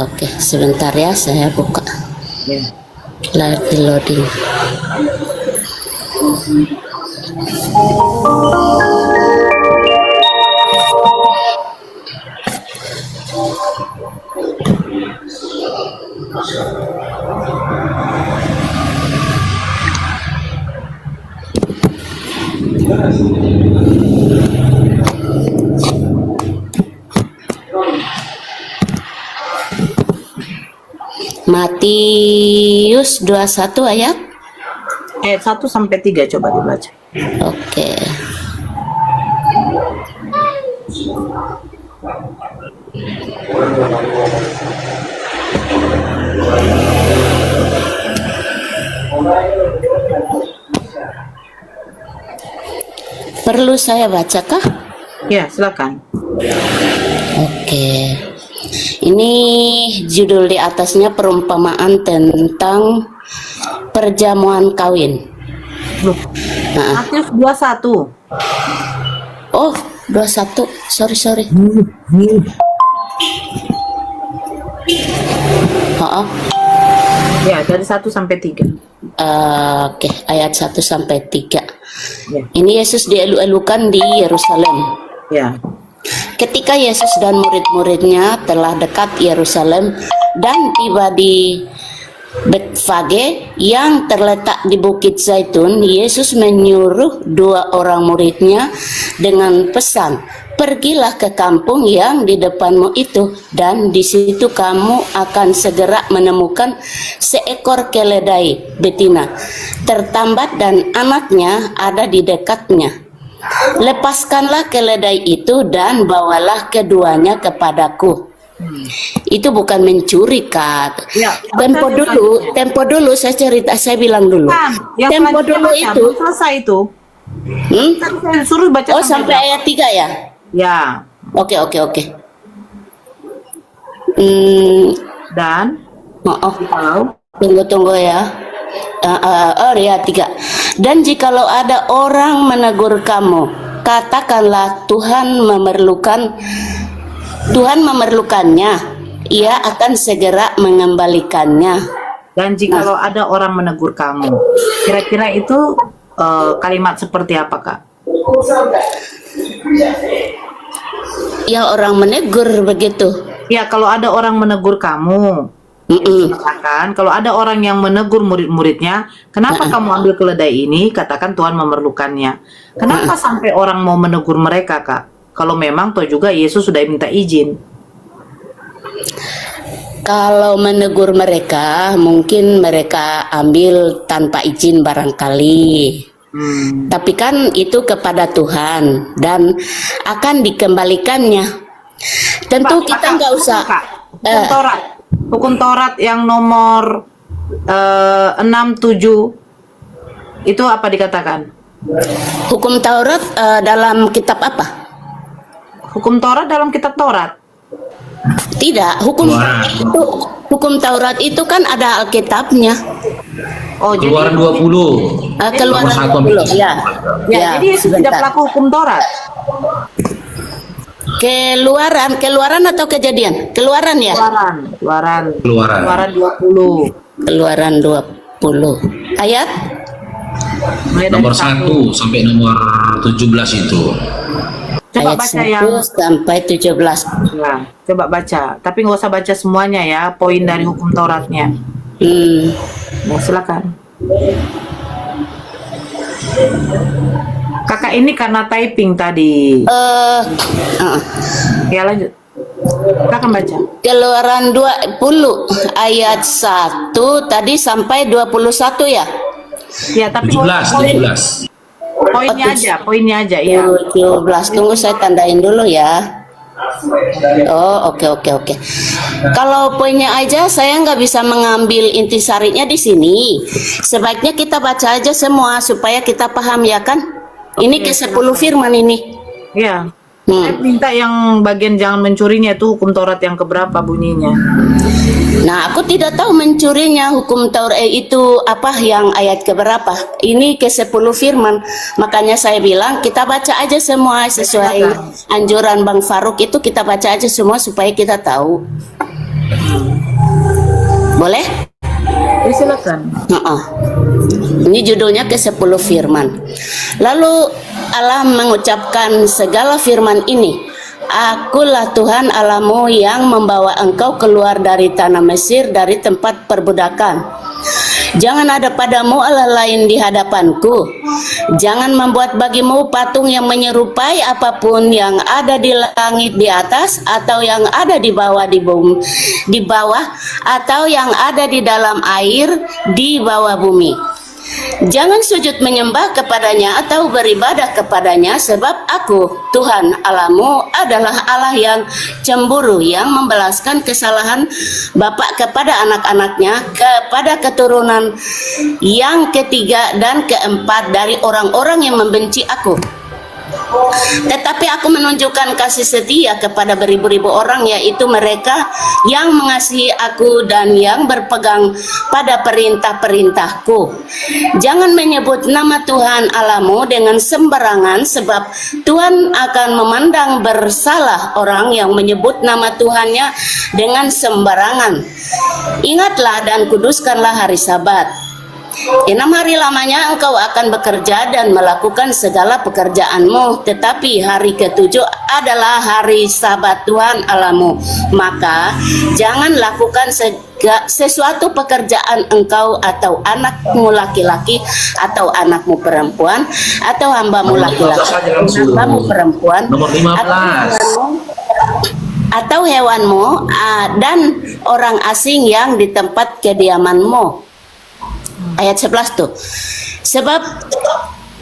Oke, sebentar ya, saya buka. Ya. Lagi loading. Matius 21 ayat. Ayat 1 sampai 3 coba dibaca. Oke. Perlu saya bacakah? Ya, silakan. Oke. Ini judul di atasnya perumpamaan tentang perjamuan kawin. Loh, Nah, Matius 21. oh, 21. Sorry. Oh, Ya, dari 1 sampai 3. oke, ayat 1 sampai 3. Ya. Ini Yesus dielu-elukan di Yerusalem. Ya. Ketika Yesus dan murid-muridnya telah dekat Yerusalem dan tiba di Betfage yang terletak di Bukit Zaitun, Yesus menyuruh 2 orang muridnya dengan pesan, "Pergilah ke kampung yang di depanmu itu, dan di situ kamu akan segera menemukan seekor keledai betina tertambat dan anaknya ada di dekatnya. Lepaskanlah keledai itu dan bawalah keduanya kepadaku." Itu bukan mencuri, Kak. Ya, Tempo dulu saya cerita, saya bilang dulu. Yang Tempo selanjutnya dulu baca, itu. belum selesai itu. Kan saya suruh baca Oh, sampai berapa? ayat 3 ya? Ya. Oke. Dan kalau Tunggu ya. Ya 3. Dan jikalau ada orang menegur kamu, katakanlah Tuhan memerlukannya, ia akan segera mengembalikannya. dan jikalau ada orang menegur kamu, kira-kira itu kalimat seperti apa, Kak? Ya, orang menegur begitu. Ya, kalau ada orang menegur kamu, katakan, kalau ada orang yang menegur murid-muridnya, kenapa kamu ambil keledai ini? Katakan Tuhan memerlukannya. Kenapa sampai orang mau menegur mereka, Kak? Kalau memang toh juga Yesus sudah minta izin. Kalau menegur mereka, mungkin mereka ambil tanpa izin barangkali. Tapi kan itu kepada Tuhan dan akan dikembalikannya. Tentu Pak, kita Kak, nggak usah. Kak, hukum Taurat yang nomor 67 itu apa dikatakan? Hukum Taurat dalam kitab apa? Hukum Taurat dalam kitab Taurat. Tidak, hukum Taurat itu kan ada Alkitabnya. Oh, Keluaran 20. Keluaran Nomor 1 20, ya. jadi Yesus tidak Sebentar. pelaku hukum Taurat. Keluaran atau kejadian? Keluaran ya? Keluaran 20. Keluaran 20. Ayat? Mulai dari Nomor 1 sampai nomor 17 itu. Coba ayat baca 1 yang sampai 17. ya, coba baca. Tapi nggak usah baca semuanya ya, poin dari hukum Tauratnya. Ya, silakan. Kakak ini karena typing tadi. Ya, lanjut. Kakak baca. Keluaran 20 ayat 1 tadi sampai 21 ya? Ya, tapi 17. poinnya aja ya. 17. Tunggu saya tandain dulu ya. Oh, oke. Kalau poinnya aja saya nggak bisa mengambil intisarinya di sini. Sebaiknya kita baca aja semua supaya kita paham ya kan? Ini ke-10 firman ini. Ya. Saya minta yang bagian jangan mencurinya itu hukum Taurat yang keberapa bunyinya? Nah, aku tidak tahu mencurinya hukum Taurat itu apa yang ayat keberapa. Ini ke-10 firman. Makanya saya bilang kita baca aja semua sesuai anjuran Bang Faruk itu, kita baca aja semua supaya kita tahu. Boleh? Silakan. Ini judulnya ke-10 firman. Lalu Allah mengucapkan segala firman ini. Akulah Tuhan Allahmu yang membawa engkau keluar dari tanah Mesir, dari tempat perbudakan. Jangan ada padamu Allah lain di hadapanku. Jangan membuat bagimu patung yang menyerupai apapun yang ada di langit di atas, atau yang ada di bawah di bawah, atau yang ada di dalam air di bawah bumi. Jangan sujud menyembah kepadanya atau beribadah kepadanya, sebab aku, Tuhan Allahmu, adalah Allah yang cemburu, yang membalaskan kesalahan bapak kepada anak-anaknya, kepada keturunan yang ketiga dan keempat dari orang-orang yang membenci aku. Tetapi aku menunjukkan kasih setia kepada beribu-ribu orang, yaitu mereka yang mengasihi aku dan yang berpegang pada perintah-perintahku. Jangan menyebut nama Tuhan Allahmu dengan sembarangan, sebab Tuhan akan memandang bersalah orang yang menyebut nama Tuhannya dengan sembarangan. Ingatlah dan kuduskanlah hari Sabat. 6 hari lamanya engkau akan bekerja dan melakukan segala pekerjaanmu, tetapi hari ketujuh adalah hari Sabat Tuhan Allahmu. Maka jangan lakukan sesuatu pekerjaan engkau atau anakmu laki-laki atau anakmu perempuan atau hambamu laki-laki atau hambamu perempuan Nomor 15. atau hewanmu dan orang asing yang di tempat kediamanmu. Ayat 11 tuh. Sebab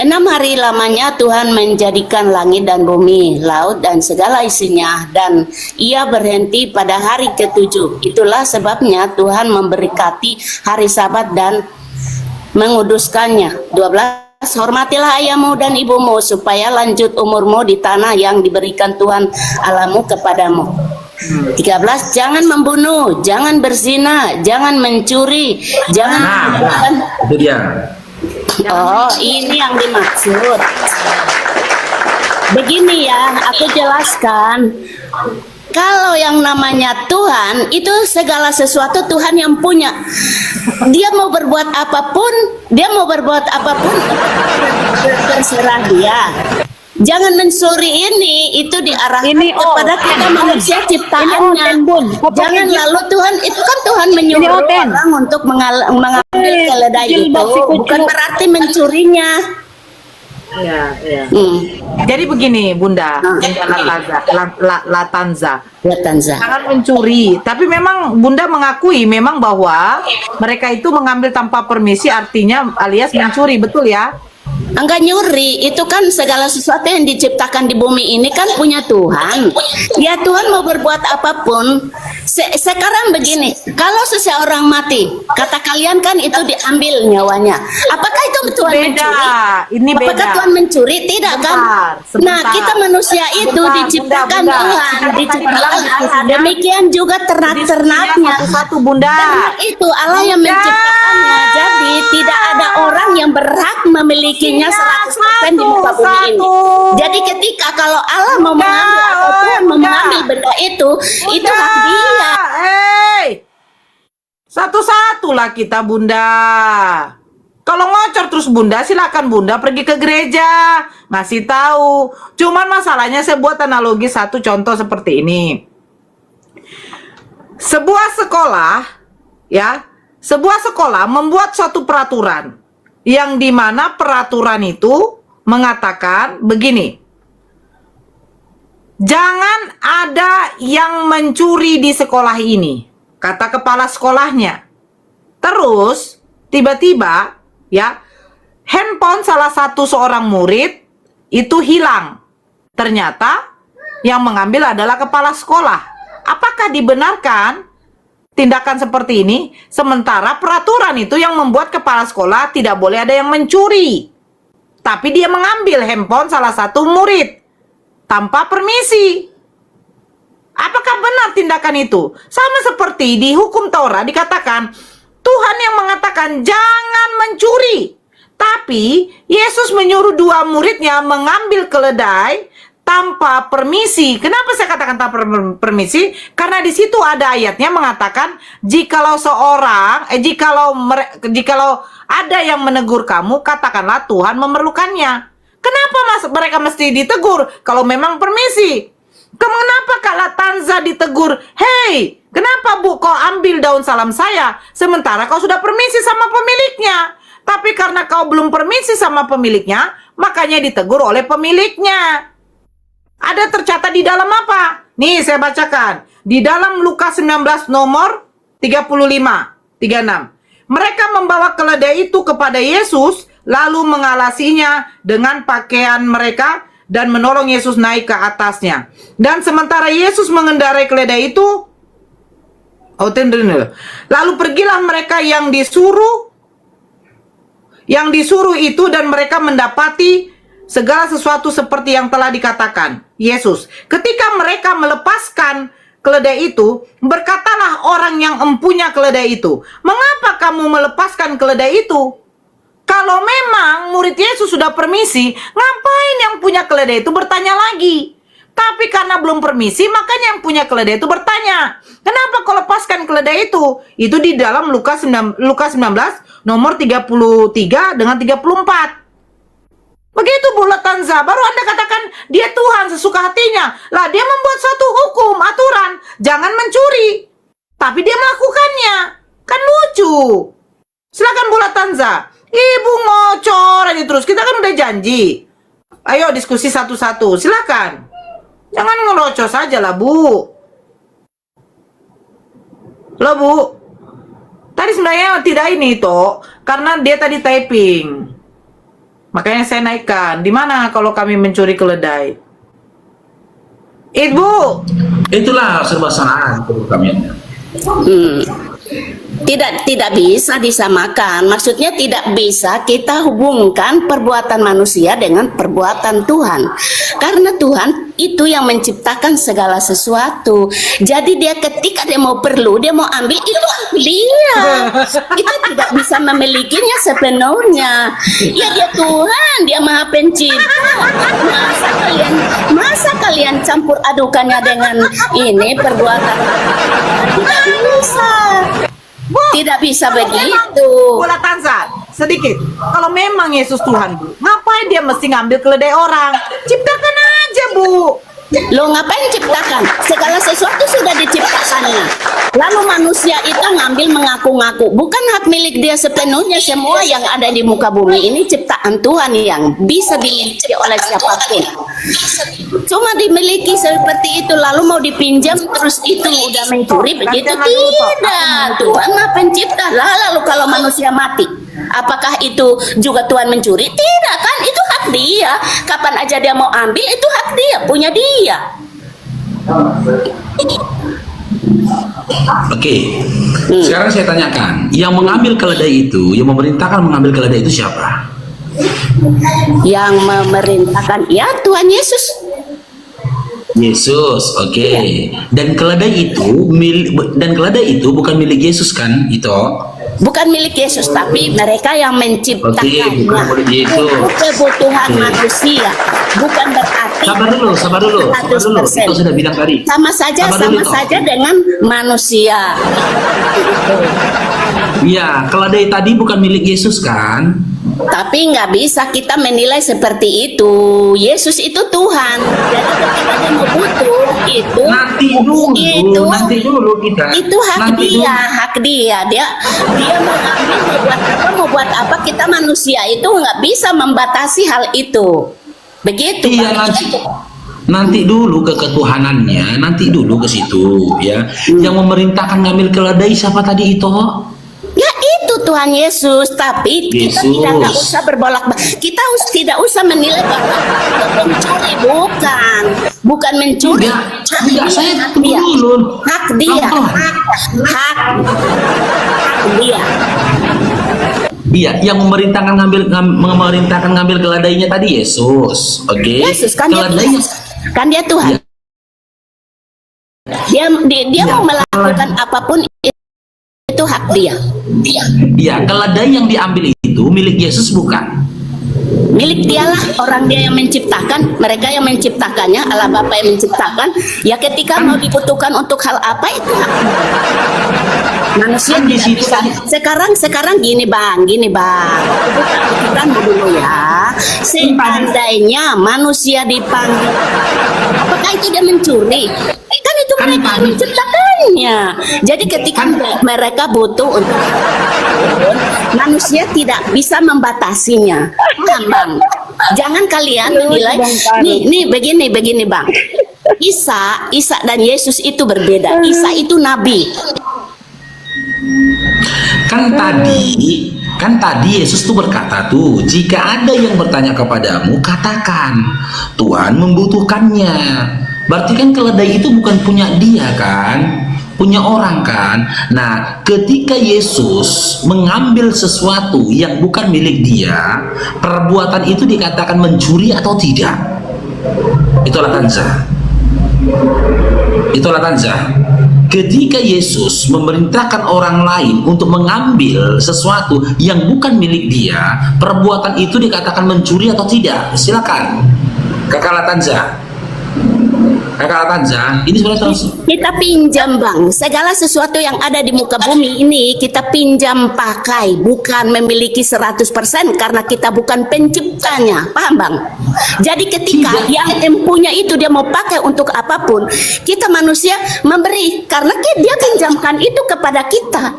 6 hari lamanya Tuhan menjadikan langit dan bumi, laut dan segala isinya, dan ia berhenti pada hari ketujuh. Itulah sebabnya Tuhan memberkati hari Sabat dan menguduskannya. 12. Hormatilah ayahmu dan ibumu, supaya lanjut umurmu di tanah yang diberikan Tuhan Allahmu kepadamu. 13. Jangan membunuh, jangan berzina, jangan mencuri, jangan Itu dia. Oh, ini yang dimaksud. Begini ya, aku jelaskan. Kalau yang namanya Tuhan, itu segala sesuatu Tuhan yang punya. Dia mau berbuat apapun, terserah dia. Jangan mensuri itu diarahkan kepada kita manusia ciptaannya. Jangan lalu Tuhan, itu kan Tuhan menyuruh orang untuk mengambil keledai itu, bukan berarti mencurinya. Ya. Jadi begini, Bunda Latanza. Jangan mencuri. Tapi memang Bunda mengakui memang bahwa mereka itu mengambil tanpa permisi, artinya alias mencuri, betul ya? Enggak nyuri, itu kan segala sesuatu yang diciptakan di bumi ini kan punya Tuhan. Ya Tuhan mau berbuat apapun. Sekarang begini, kalau seseorang mati, kata kalian kan itu diambil nyawanya. Apakah itu Tuhan mencuri? Ini beda. Apakah Tuhan mencuri? Tidak kan? Nah, kita manusia itu diciptakan Tuhan, diciptakan Allah. Demikian juga ternak-ternaknya. Satu Bunda. Ternak itu Allah yang menciptakannya. Jadi tidak ada orang yang berhak memilikinya 100% di muka bumi ini. Jadi ketika kalau Allah mau mengambil atau Tuhan mau mengambil benda itu hak dia. Satu-satu lah kita, Bunda. Kalau ngocor terus Bunda, silakan Bunda pergi ke gereja, ngasih tahu. Cuman masalahnya saya buat analogi satu contoh seperti ini. Sebuah sekolah membuat suatu peraturan yang dimana peraturan itu mengatakan begini. Jangan ada yang mencuri di sekolah ini, kata kepala sekolahnya. Terus tiba-tiba handphone salah satu seorang murid itu hilang. Ternyata yang mengambil adalah kepala sekolah. Apakah dibenarkan tindakan seperti ini? Sementara peraturan itu yang membuat kepala sekolah tidak boleh ada yang mencuri. Tapi dia mengambil handphone salah satu murid tanpa permisi. Apakah benar tindakan itu? Sama seperti di hukum Taurat dikatakan, Tuhan yang mengatakan jangan mencuri. Tapi Yesus menyuruh 2 muridnya mengambil keledai tanpa permisi. Kenapa saya katakan tanpa permisi? Karena di situ ada ayatnya mengatakan jikalau jikalau ada yang menegur kamu, katakanlah Tuhan memerlukannya. Kenapa mereka mesti ditegur kalau memang permisi? Kenapa Kak Latanza ditegur? Hei, kenapa Bu kau ambil daun salam saya sementara kau sudah permisi sama pemiliknya? Tapi karena kau belum permisi sama pemiliknya, makanya ditegur oleh pemiliknya. Ada tercatat di dalam apa? Nih saya bacakan. Di dalam Lukas 19 nomor 36. Mereka membawa keledai itu kepada Yesus, lalu mengalasinya dengan pakaian mereka dan menolong Yesus naik ke atasnya. Dan sementara Yesus mengendarai keledai itu, lalu pergilah mereka yang disuruh itu, dan mereka mendapati segala sesuatu seperti yang telah dikatakan Yesus. Ketika mereka melepaskan keledai itu, berkatalah orang yang empunya keledai itu, "Mengapa kamu melepaskan keledai itu? Kalau memang murid Yesus sudah permisi, ngapain yang punya keledai itu bertanya lagi?" Tapi karena belum permisi, makanya yang punya keledai itu bertanya, "Kenapa kau lepaskan keledai itu?" Itu di dalam Lukas 19 nomor 33 dengan 34. Begitu Bu Latanza, baru Anda katakan dia Tuhan sesuka hatinya. Lah dia membuat suatu hukum, aturan, jangan mencuri. Tapi dia melakukannya. Kan lucu. Silakan Bu Latanza. Ibu ngocor aja terus, kita kan udah janji. Ayo diskusi satu-satu, silakan. Jangan ngelocos saja lah Bu. Loh Bu, tadi sebenarnya tidak ini toh, karena dia tadi typing. Makanya saya naikkan. Di mana kalau kami mencuri keledai? Ibu. Itulah serba salah kami. Tidak bisa disamakan. Maksudnya tidak bisa kita hubungkan perbuatan manusia dengan perbuatan Tuhan. Karena Tuhan itu yang menciptakan segala sesuatu. Jadi dia ketika dia mau perlu, dia mau ambil, itu hak dia. Kita tidak bisa memilikinya sepenuhnya. Ya dia Tuhan, dia Maha Pencipta. Masa kalian campur adukannya dengan ini perbuatan? Tidak bisa. Bu, tidak bisa begitu. Bu Latanza, sedikit. Kalau memang Yesus Tuhan, Bu, ngapain dia mesti ngambil keledai orang? Ciptakan aja, Bu. Lo ngapain ciptakan? Segala sesuatu sudah diciptakannya. Lalu manusia itu ngambil mengaku-ngaku. Bukan hak milik dia sepenuhnya. Semua yang ada di muka bumi ini ciptaan Tuhan yang bisa dimiliki oleh siapapun. Cuma dimiliki seperti itu, lalu mau dipinjam terus itu udah mencuri, begitu tidak. Tuhan mah pencipta. Lalu kalau manusia mati, apakah itu juga Tuhan mencuri? Tidak kan, itu hak dia. Kapan aja dia mau ambil, itu hak dia, punya dia. Oke. Sekarang saya tanyakan, yang mengambil keledai itu, yang memerintahkan mengambil keledai itu siapa? Yang memerintahkan, ya Tuhan Yesus. Yesus, oke. Dan keledai itu bukan milik Yesus kan, itu? Bukan milik Yesus, tapi mereka yang menciptakannya. Bukan milik Yesus. Untuk kebutuhan manusia. Bukan berarti. Sabar dulu. Itu sudah bilang tadi. Sama saja dengan manusia. Iya, keledai tadi bukan milik Yesus kan? Tapi nggak bisa kita menilai seperti itu. Yesus itu Tuhan. Jadi ketika dia mau butuh itu, nanti dulu kita. Itu hak dia. Dia mau buat apa? Kita manusia itu nggak bisa membatasi hal itu. Begitu. Iya, nanti dulu ke ketuhanannya, nanti dulu ke situ ya. Yang memerintahkan ngambil keledai siapa tadi itu? Ya itu Tuhan Yesus, tapi kita tidak usah berbolak-balik. Kita tidak usah menilai bahwa mencuri, bukan mencuri. Tidak, saya hak dia. dulu. Hak dia. Hak dia. Iya, yang memerintahkan ngambil keledainya tadi Yesus. Oke. Yesus kan keledainya. Dia Tuhan. Dia mau melakukan apapun itu hak dia. Iya, keledai yang diambil itu milik Yesus bukan? Milik dialah, orang dia yang menciptakan, mereka yang menciptakannya, Allah Bapa yang menciptakan. Ya ketika mau dibutuhkan untuk hal apa itu hak manusia Kan di tidak situ bisa. Sekarang gini bang, kita dulu ya. Seandainya manusia dipanggil, apakah itu dia mencuri? Kan itu Kan mereka yang tadi- menciptakannya. Jadi ketika mereka butuh untuk manusia tidak bisa membatasinya. Paham, Bang? Jangan kalian menilai. Nih begini Bang. Isa dan Yesus itu berbeda. Isa itu nabi. Kan tadi Yesus tuh berkata tuh, jika ada yang bertanya kepadamu, katakan Tuhan membutuhkannya. Berarti kan keledai itu bukan punya dia kan, punya orang kan. Nah, ketika Yesus mengambil sesuatu yang bukan milik dia, perbuatan itu dikatakan mencuri atau tidak? Itulah Tanza. Ketika Yesus memerintahkan orang lain untuk mengambil sesuatu yang bukan milik dia, perbuatan itu dikatakan mencuri atau tidak? Silakan, Kakak Latanza. Ini sebenarnya Kita pinjam bang, segala sesuatu yang ada di muka bumi ini kita pinjam pakai, bukan memiliki 100% karena kita bukan penciptanya, paham bang? Jadi ketika yang empunya itu dia mau pakai untuk apapun, kita manusia memberi karena dia pinjamkan itu kepada kita.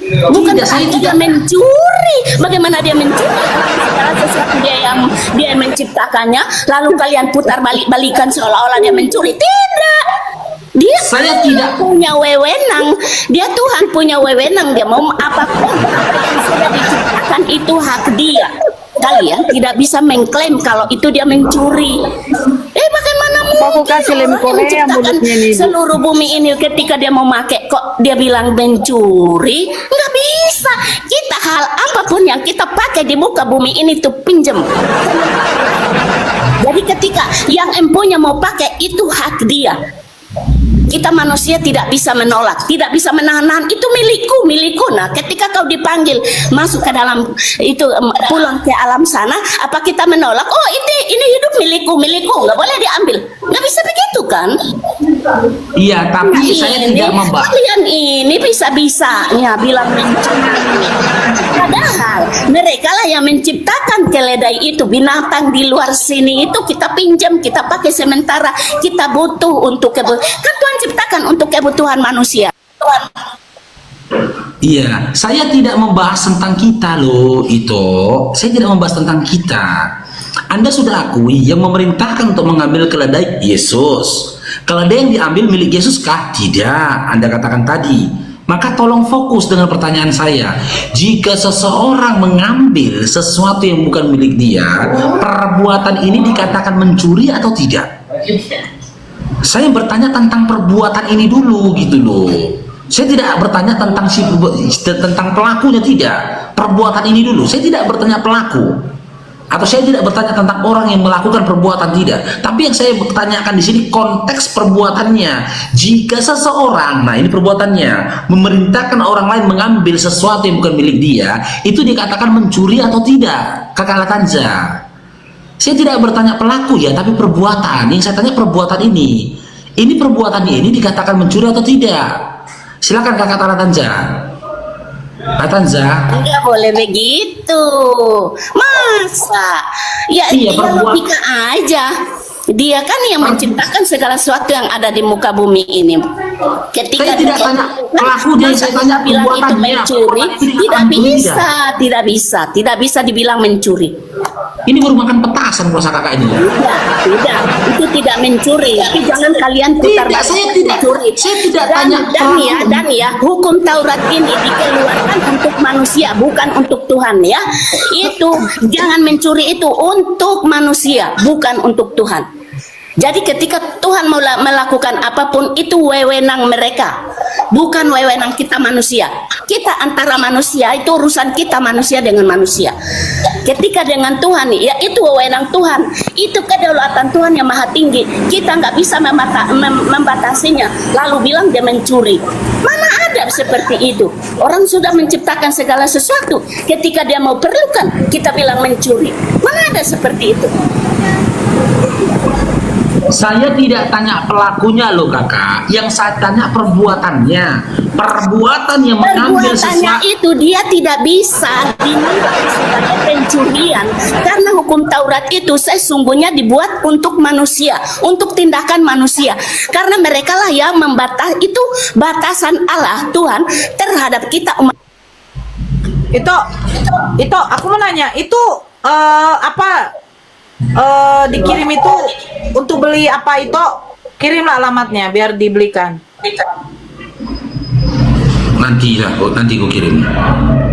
Bukan saya dia mencuri. Bagaimana dia mencuri? Segala sesuatu dia yang menciptakannya, lalu kalian putar balikan seolah-olah dia mencuri. Tidak. Dia Saya tidak punya wewenang. Dia Tuhan punya wewenang. Dia mau apapun yang sudah diciptakan itu hak dia. Kalian tidak bisa mengklaim kalau itu dia mencuri. Bagaimana Aku kasih lem orang yang Korea menciptakan mulutnya nih, Bu. seluruh bumi ini ketika dia mau make kok dia bilang mencuri? Nggak bisa. Kita hal apapun yang kita pakai di muka bumi ini tuh pinjam. Jadi ketika yang empunya mau pakai itu hak dia. Kita manusia tidak bisa menolak, tidak bisa menahan, itu milikku. Nah, ketika kau dipanggil masuk ke dalam itu, pulang ke alam sana, apa kita menolak? Oh, ini hidup milikku, nggak boleh diambil. Nggak bisa begitu kan? iya, tapi saya Ini, tidak membahas. kalian ini bisa-bisanya bilang mencuri. Padahal mereka lah yang menciptakan keledai itu, binatang di luar sini itu kita pinjam, kita pakai sementara, kita butuh untuk kan Tuhan ciptakan untuk kebutuhan manusia. Iya, saya tidak membahas tentang kita loh, itu. Saya tidak membahas tentang kita. Anda sudah akui yang memerintahkan untuk mengambil keledai Yesus. Keledai yang diambil milik Yesus kah? Tidak, Anda katakan tadi. Maka tolong fokus dengan pertanyaan saya. Jika seseorang mengambil sesuatu yang bukan milik dia, perbuatan ini dikatakan mencuri atau tidak? Saya bertanya tentang perbuatan ini dulu gitu loh. Saya tidak bertanya tentang tentang pelakunya, tidak. Perbuatan ini dulu. Saya tidak bertanya pelaku. Atau saya tidak bertanya tentang orang yang melakukan perbuatan, tidak. Tapi yang saya bertanyakan di sini konteks perbuatannya. Jika seseorang, nah ini perbuatannya, memerintahkan orang lain mengambil sesuatu yang bukan milik dia, itu dikatakan mencuri atau tidak, Kakak Latanza? Saya tidak bertanya pelaku ya, tapi perbuatan. Yang saya tanya perbuatan ini. Ini perbuatannya ini dikatakan mencuri atau tidak? Silakan Kakak Latanza. Latanza. Enggak boleh begitu. Masa? Ya Iya, dia logika aja. Dia kan yang menciptakan segala sesuatu yang ada di muka bumi ini. Ketika Saya tidak tanya pelakunya, saya tanya bilang itu perbuatannya. mencuri, tidak bisa dibilang mencuri. Ini merupakan petasan puasa kakak ini. Tidak, itu tidak mencuri. Tapi jangan kalian putar Tidak, balik saya tidak. mencuri. Saya tidak dan, tanya dan ya, hukum Taurat ini dikeluarkan untuk manusia, bukan untuk Tuhan ya. Itu jangan mencuri itu untuk manusia, bukan untuk Tuhan. Jadi ketika Tuhan mau melakukan apapun itu wewenang mereka, bukan wewenang kita manusia. Kita antara manusia itu urusan kita manusia dengan manusia. Ketika dengan Tuhan, ya itu wewenang Tuhan, itu kedaulatan Tuhan yang maha tinggi. Kita nggak bisa membatasinya. Lalu bilang dia mencuri. Mana ada seperti itu? Orang sudah menciptakan segala sesuatu. Ketika dia mau perlukan, kita bilang mencuri. Mana ada seperti itu? Saya tidak tanya pelakunya loh kakak, yang saya tanya perbuatannya. Perbuatan yang mengambil Perbuatannya sesuatu. itu dia tidak bisa dinilai sebagai pencurian, karena hukum Taurat itu sesungguhnya dibuat untuk manusia, untuk tindakan manusia, karena mereka lah yang membatas, itu batasan Allah Tuhan terhadap kita umat. Itu aku mau nanya, itu apa dikirim itu untuk beli apa itu? Kirimlah alamatnya biar dibelikan. Nanti gue kirim.